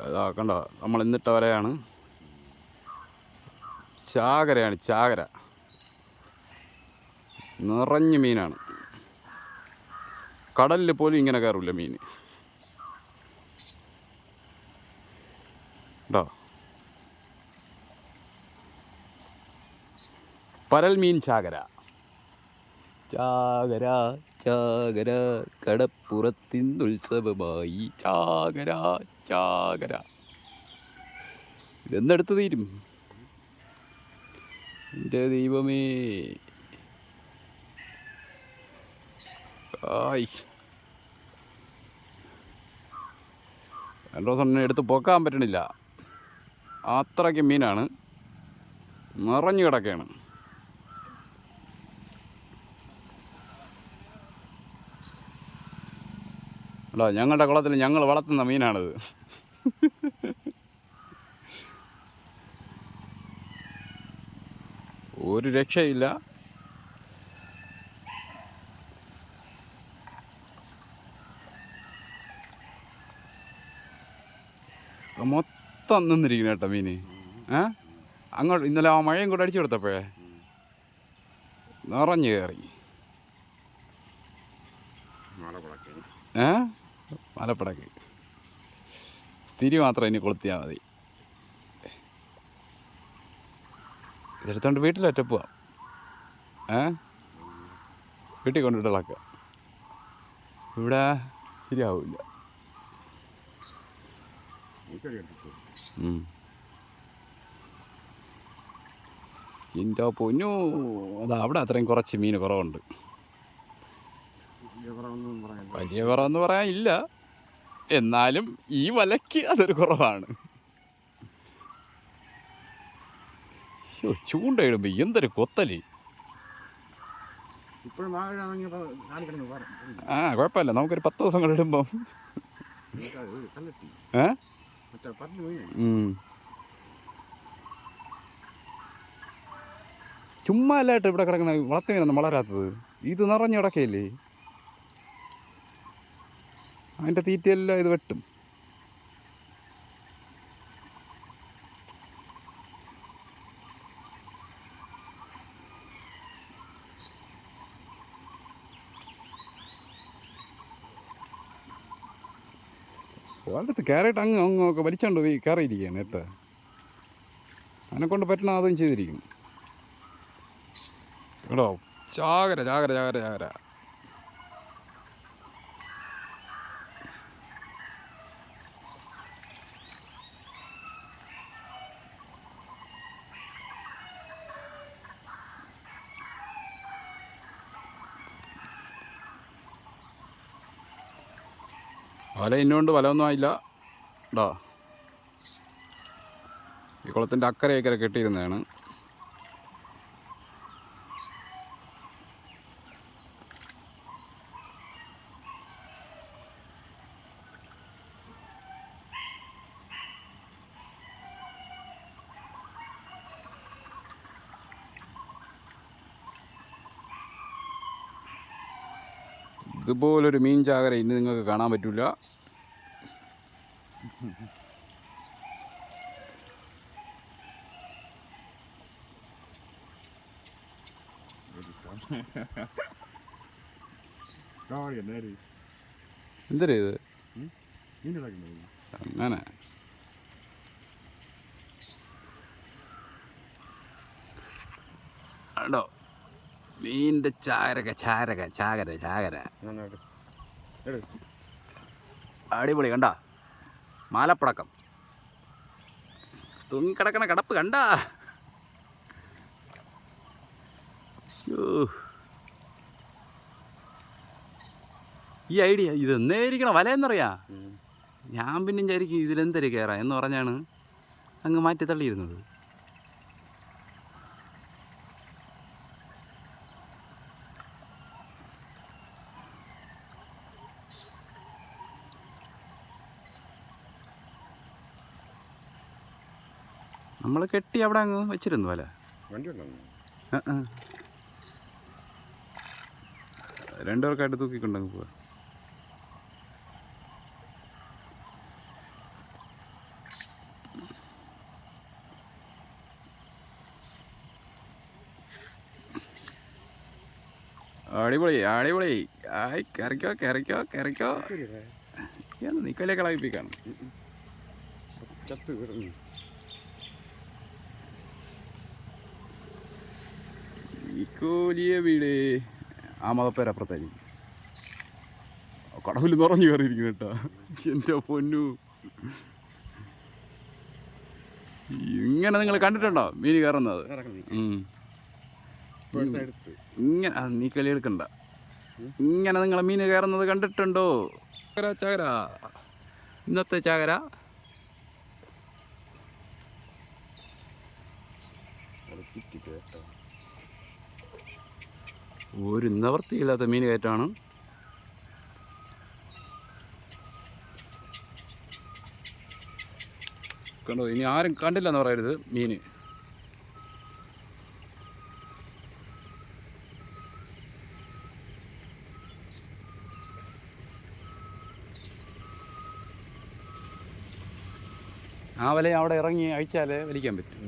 അതാ കണ്ടോ, നമ്മൾ ഇന്നിട്ട വലയാണ്. ചാകരയാണ്, ചാകര. നിറഞ്ഞ മീനാണ്. കടലിൽ പോലും ഇങ്ങനെ കയറില്ല മീൻ കേട്ടോ. പരൽ മീൻ ചാകര. ചാകര ചാകര കടപ്പുറത്തിന്നുത്സവമായി ചാകര ചാകര. ഇതെന്നെടുത്ത് തീരും എൻ്റെ ദൈവമേ. ആയി 2 ദിവസം എടുത്ത് പൊക്കാൻ പറ്റണില്ല. അത്രയ്ക്ക് മീനാണ്, നിറഞ്ഞു കിടക്കുകയാണ്. അല്ല, ഞങ്ങളുടെ കുളത്തിൽ ഞങ്ങൾ വളർത്തുന്ന മീനാണിത്. ഒരു രക്ഷയില്ല. മൊത്തം നിന്നിരിക്കുന്നു കേട്ടോ മീൻ. അങ്ങോട്ട് ഇന്നലെ ആ മഴയും കൂടെ അടിച്ചു കൊടുത്തപ്പോഴേ നിറഞ്ഞു കയറി. മലപ്പടക്ക് തിരി മാത്രം ഇനി കൊളുത്തിയാൽ മതി. ഇതെടുത്തോണ്ട് വീട്ടിലൊറ്റ പോവാം. വീട്ടിൽ കൊണ്ടിട്ട് ഇളക്കുക. ഇവിടെ ശരിയാവില്ല. എൻ്റെ പൊന്നു, അതാ അവിടെ അത്രയും കുറച്ച് മീൻ കുറവുണ്ട്. വലിയ കുറവെന്ന് പറയാൻ ഇല്ല, എന്നാലും ഈ വലയ്ക്ക് അതൊരു കുറവാണ്. ചൂണ്ടയിടുമ്പോൾ എന്തൊരു കൊത്തല്. കുഴപ്പമില്ല, നമുക്കൊരു 10 ദിവസം കൂടെ ഇടുമ്പം ചുമ്മാ അല്ലായിട്ട് ഇവിടെ കിടക്കണ വളർത്തു മീനൊന്നും വളരാത്തത്. ഇത് നിറഞ്ഞു കിടക്കയില്ലേ, അതിൻ്റെ തീറ്റയെല്ലാം ഇത് വെട്ടും. അടുത്ത് കയറിയിട്ട് അങ്ങൊക്കെ വലിച്ചോണ്ട് പോയി കയറിയിരിക്കുകയാണ് കേട്ടോ. അതിനെക്കൊണ്ട് പറ്റണ അതും ചെയ്തിരിക്കും കേട്ടോ. ചാകര ചാകര ചാകര ചാകര. വല ഇന്നുകൊണ്ട് വലമൊന്നും ആയില്ല കേട്ടോ. ഈ കുളത്തിൻ്റെ അക്കരെ കെട്ടിയിരുന്നതാണ്. ഇതുപോലൊരു മീൻ ചാകര ഇനി നിങ്ങൾക്ക് കാണാൻ പറ്റില്ല. എന്തര ഇത് അങ്ങനെ ആണോ മീൻ്റെ ചാകര ചാകര ചാകര ചാകര. അടിപൊളി കണ്ട മാലപ്പടക്കം തൂങ്ങിക്കിടക്കണ കിടപ്പ് കണ്ട. ഈ ഐഡിയ ഇതെന്നേരിക്കണം വലയെന്നറിയാ. ഞാൻ പിന്നെ വിചാരിക്കും ഇതിലെന്തര് കയറാം എന്ന് പറഞ്ഞാണ് അങ്ങ് മാറ്റി തള്ളിയിരുന്നത്. നമ്മൾ കെട്ടി അവിടെ അങ്ങ് വെച്ചിരുന്നു വല. 2 പേർക്കായിട്ട് തൂക്കിക്കൊണ്ടങ്ങ് പോവാ. അടിപൊളി അടിപൊളി. ആയി കറിക്കോ കറിക്കോ കറിക്കോ. എന്ന് നിക്കല്ലേ കളയിപ്പിക്കാണ്. ഇക്കോലിയ വീട് ആ മതപ്പേരപ്പുറത്തായിരിക്കും. കടവിൽ നിറഞ്ഞു കയറിയിരിക്കുന്നു കേട്ടോ. എൻ്റെ പൊന്നു, ഇങ്ങനെ നിങ്ങൾ കണ്ടിട്ടുണ്ടോ മീൻ കയറുന്നത്? ഇങ്ങനെ നീ കളി എടുക്കണ്ട. ഇങ്ങനെ നിങ്ങൾ മീൻ കയറുന്നത് കണ്ടിട്ടുണ്ടോ? ചാകര, ഇന്നത്തെ ചാകര. ഒരു നിവൃത്തിയില്ലാത്ത മീൻ കയറ്റാണ്. കണ്ടോ, ഇനി ആരും കണ്ടില്ലെന്ന് പറയരുത് മീൻ. ആ വല അവിടെ ഇറങ്ങി അഴിച്ചാലേ വലിക്കാൻ പറ്റും.